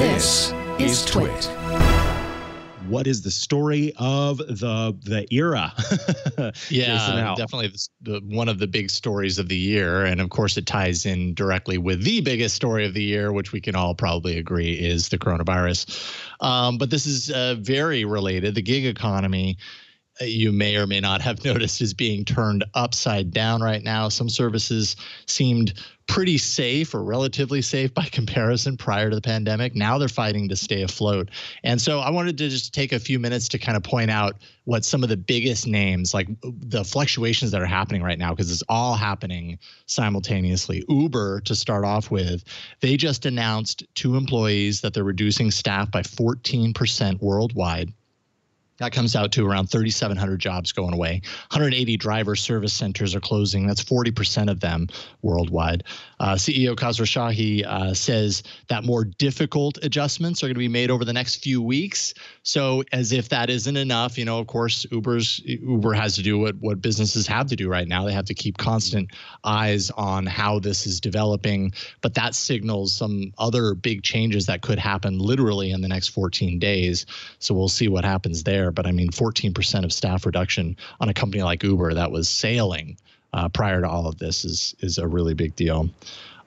This is TWiT. What is the story of the era? Yeah, definitely one of the big stories of the year. And of course, it ties in directly with the biggest story of the year, which we can all probably agree is the coronavirus. But this is very related. The gig economy, you may or may not have noticed, is being turned upside down right now. Some services seemed pretty safe or relatively safe by comparison prior to the pandemic. Now they're fighting to stay afloat. And so I wanted to just take a few minutes to kind of point out what some of the biggest names, like the fluctuations that are happening right now, because it's all happening simultaneously. Uber, to start off with, they just announced to employees that they're reducing staff by 14% worldwide. That comes out to around 3,700 jobs going away. 180 driver service centers are closing. That's 40% of them worldwide. CEO Khosrowshahi says that more difficult adjustments are going to be made over the next few weeks. So as if that isn't enough, you know, of course, Uber has to do what businesses have to do right now. They have to keep constant eyes on how this is developing. But that signals some other big changes that could happen literally in the next 14 days. So we'll see what happens there. But I mean, 14% of staff reduction on a company like Uber that was sailing prior to all of this is a really big deal.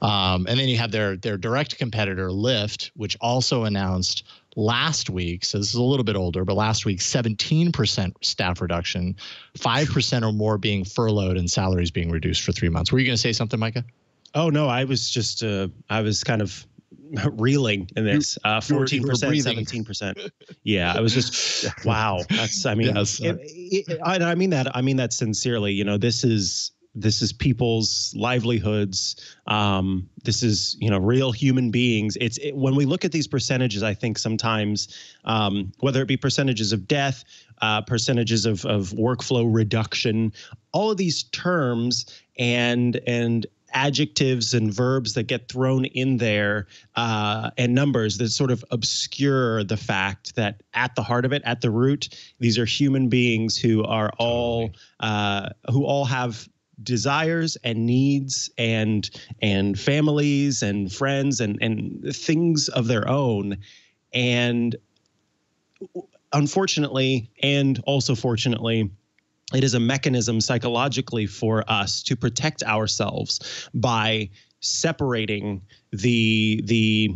And then you have their direct competitor, Lyft, which also announced last week, so this is a little bit older, but last week, 17% staff reduction, 5% or more being furloughed, and salaries being reduced for 3 months. Were you going to say something, Micah? Oh, no, I was just, I was kind of reeling in this. 14%, 17%. Yeah, I was just, wow. That's, I mean, yes. I mean that sincerely. You know, this is people's livelihoods. This is, you know, real human beings. When we look at these percentages, I think sometimes, whether it be percentages of death, percentages of workflow reduction, all of these terms and adjectives and verbs that get thrown in there and numbers that sort of obscure the fact that at the heart of it, at the root, these are human beings who are all have desires and needs and families and friends and things of their own. And unfortunately, and also fortunately, it is a mechanism psychologically for us to protect ourselves by separating the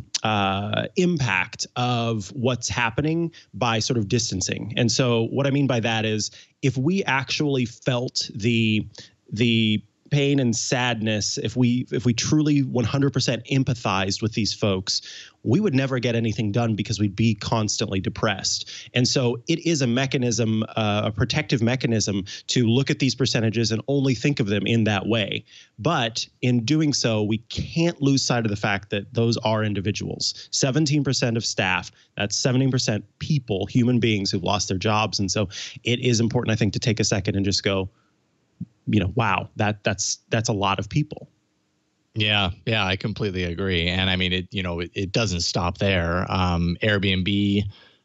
impact of what's happening by sort of distancing. And so what I mean by that is if we actually felt the pain and sadness, if we truly 100% empathized with these folks, we would never get anything done because we'd be constantly depressed. And so it is a mechanism, a protective mechanism to look at these percentages and only think of them in that way. But in doing so, we can't lose sight of the fact that those are individuals. 17% of staff, that's 17% people, human beings who've lost their jobs. And so it is important, I think, to take a second and just go, you know, wow, that's a lot of people. Yeah, I completely agree. And I mean, it doesn't stop there. Airbnb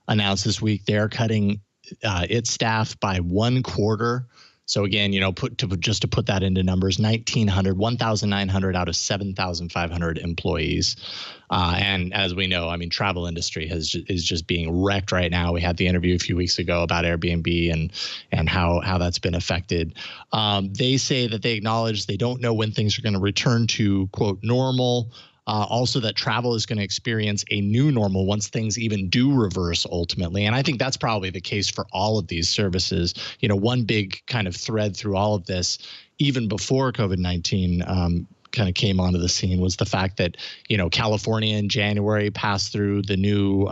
announced this week they're cutting its staff by 1/4. So again, you know, just to put that into numbers, 1,900 out of 7,500 employees. And as we know, I mean, travel industry is just being wrecked right now. We had the interview a few weeks ago about Airbnb and how that's been affected. They say that they acknowledge they don't know when things are going to return to, quote, normal. Also that travel is going to experience a new normal once things even do reverse ultimately. And I think that's probably the case for all of these services. You know, one big kind of thread through all of this, even before COVID-19 kind of came onto the scene, was the fact that, you know, California in January passed through the new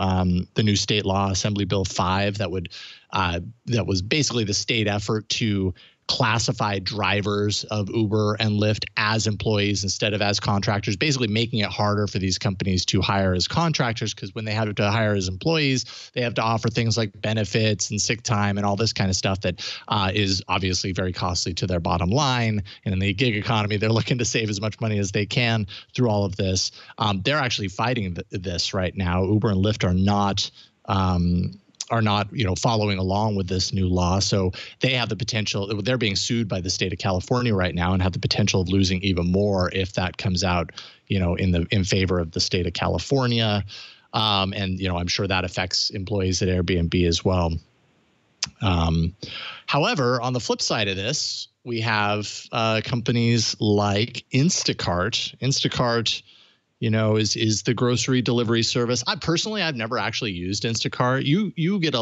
state law, Assembly Bill 5, that was basically the state effort to classify drivers of Uber and Lyft as employees instead of as contractors, basically making it harder for these companies to hire as contractors, because when they have to hire as employees, they have to offer things like benefits and sick time and all this kind of stuff that is obviously very costly to their bottom line. And in the gig economy, they're looking to save as much money as they can through all of this. They're actually fighting this right now. Uber and Lyft are not following along with this new law. So they have the potential, they're being sued by the state of California right now and have the potential of losing even more if that comes out, you know, in favor of the state of California. And, I'm sure that affects employees at Airbnb as well. However, on the flip side of this, we have companies like Instacart. Instacart, is the grocery delivery service. I've never actually used Instacart. You get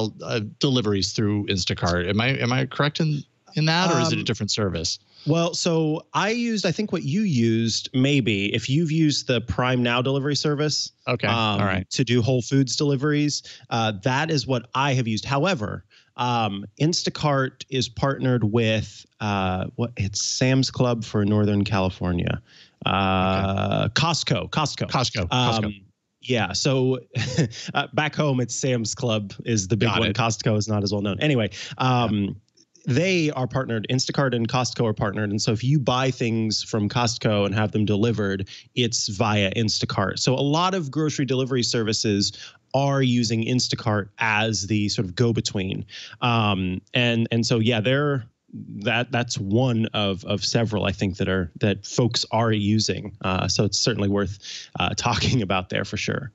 deliveries through Instacart. Am I correct in that, or is it a different service? Well, so I think what you used, maybe if you've used the Prime Now delivery service, okay, all right, to do Whole Foods deliveries, that is what I have used. However, Instacart is partnered with it's Sam's Club for Northern California, Costco. Yeah. So back home, it's Sam's Club is the big one. Costco is not as well known. Anyway, they are partnered. Instacart and Costco are partnered. And so if you buy things from Costco and have them delivered, it's via Instacart. So a lot of grocery delivery services are using Instacart as the sort of go-between. And so, that's one of several, I think, that folks are using. So it's certainly worth talking about there for sure.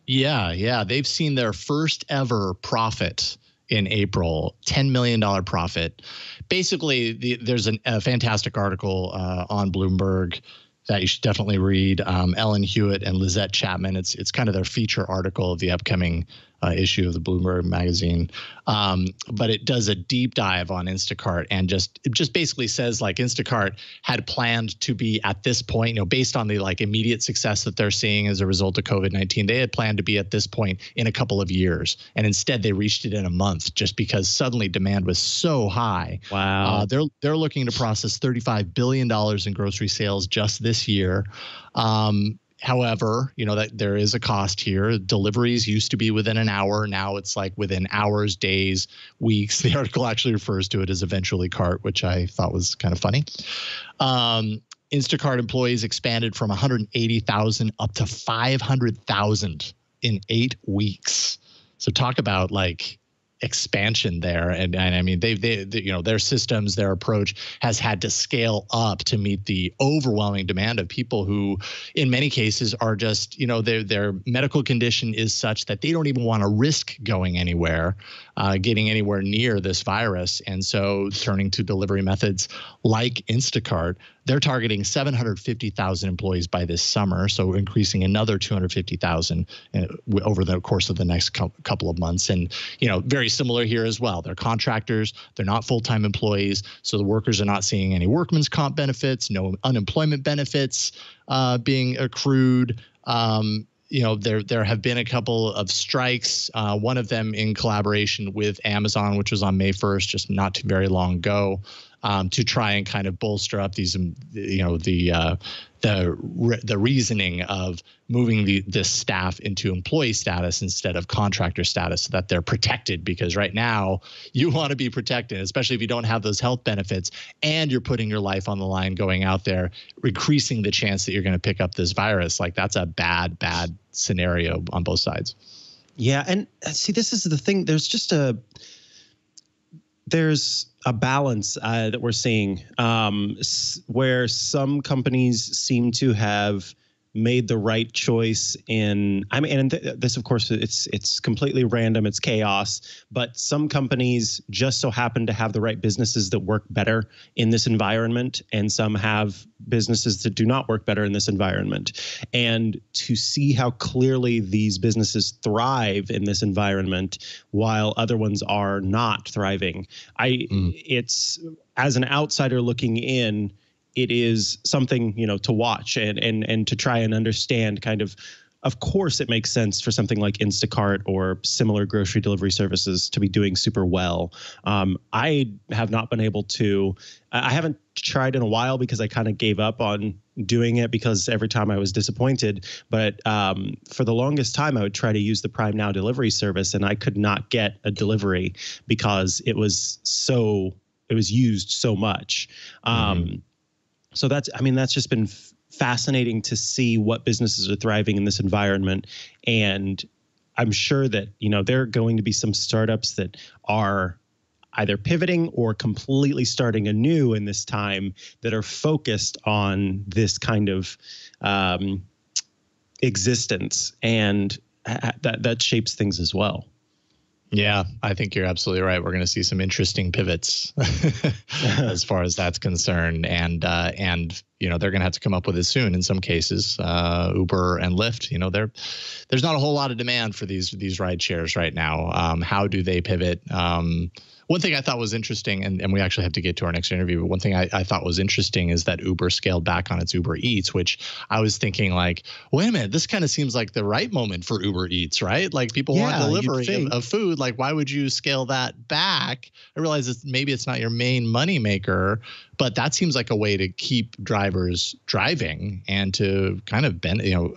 Yeah. They've seen their first ever profit in April, $10 million profit. Basically, there's a fantastic article on Bloomberg that you should definitely read. Ellen Hewitt and Lizette Chapman. It's kind of their feature article of the upcoming issue of the Bloomberg magazine. But it does a deep dive on Instacart and it just basically says like Instacart had planned to be at this point, based on the like immediate success that they're seeing as a result of COVID-19, they had planned to be at this point in a couple of years. And instead they reached it in a month just because suddenly demand was so high. Wow. They're looking to process $35 billion in grocery sales just this year. However, that there is a cost here. Deliveries used to be within an hour. Now it's like within hours, days, weeks. The article actually refers to it as eventually cart, which I thought was kind of funny. Instacart employees expanded from 180,000 up to 500,000 in 8 weeks. So talk about like expansion there. And I mean, they their systems, their approach has had to scale up to meet the overwhelming demand of people who in many cases are just, their medical condition is such that they don't even want to risk going anywhere, getting anywhere near this virus. And so turning to delivery methods like Instacart, they're targeting 750,000 employees by this summer, so increasing another 250,000 over the course of the next couple of months. And, very similar here as well. They're contractors. They're not full-time employees, so the workers are not seeing any workman's comp benefits, no unemployment benefits being accrued. There have been a couple of strikes, one of them in collaboration with Amazon, which was on May 1st, just not too very long ago, to try and kind of bolster up these, the reasoning of moving this staff into employee status instead of contractor status so that they're protected. Because right now you want to be protected, especially if you don't have those health benefits and you're putting your life on the line going out there, increasing the chance that you're going to pick up this virus. Like that's a bad scenario on both sides. Yeah. And see, this is the thing. There's a balance that we're seeing where some companies seem to have made the right choice this, of course, it's completely random. It's chaos. But some companies just so happen to have the right businesses that work better in this environment. And some have businesses that do not work better in this environment. And to see how clearly these businesses thrive in this environment while other ones are not thriving, it's, as an outsider looking in, it is something, to watch and to try and understand kind of course, it makes sense for something like Instacart or similar grocery delivery services to be doing super well. I have not been able to, I haven't tried in a while because I kind of gave up on doing it because every time I was disappointed. But for the longest time, I would try to use the Prime Now delivery service and I could not get a delivery because it was used so much. So that's just been fascinating to see what businesses are thriving in this environment. And I'm sure that, there are going to be some startups that are either pivoting or completely starting anew in this time that are focused on this kind of existence. And that shapes things as well. Yeah, I think you're absolutely right. We're going to see some interesting pivots as far as that's concerned, and they're going to have to come up with it soon. In some cases, Uber and Lyft, there's not a whole lot of demand for these ride shares right now. How do they pivot? One thing I thought was interesting, and we actually have to get to our next interview, but one thing I thought was interesting is that Uber scaled back on its Uber Eats, which I was thinking like, wait a minute, this kind of seems like the right moment for Uber Eats, right? Like people want delivery of food. Like, why would you scale that back? I realize maybe it's not your main money maker, but that seems like a way to keep drivers driving and to kind of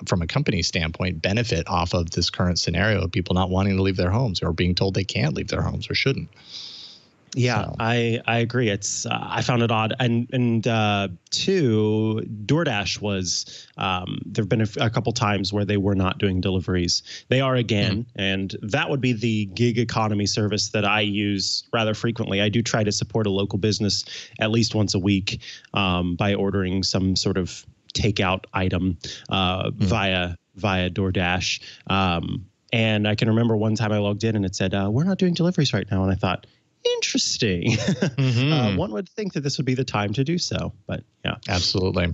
from a company standpoint, benefit off of this current scenario of people not wanting to leave their homes or being told they can't leave their homes or shouldn't. Yeah, so. I agree. It's I found it odd, and two, DoorDash was there've been a couple times where they were not doing deliveries. They are again, and that would be the gig economy service that I use rather frequently. I do try to support a local business at least once a week by ordering some sort of takeout item via DoorDash. And I can remember one time I logged in and it said, "We're not doing deliveries right now," and I thought, interesting. One would think that this would be the time to do so, but yeah. Absolutely.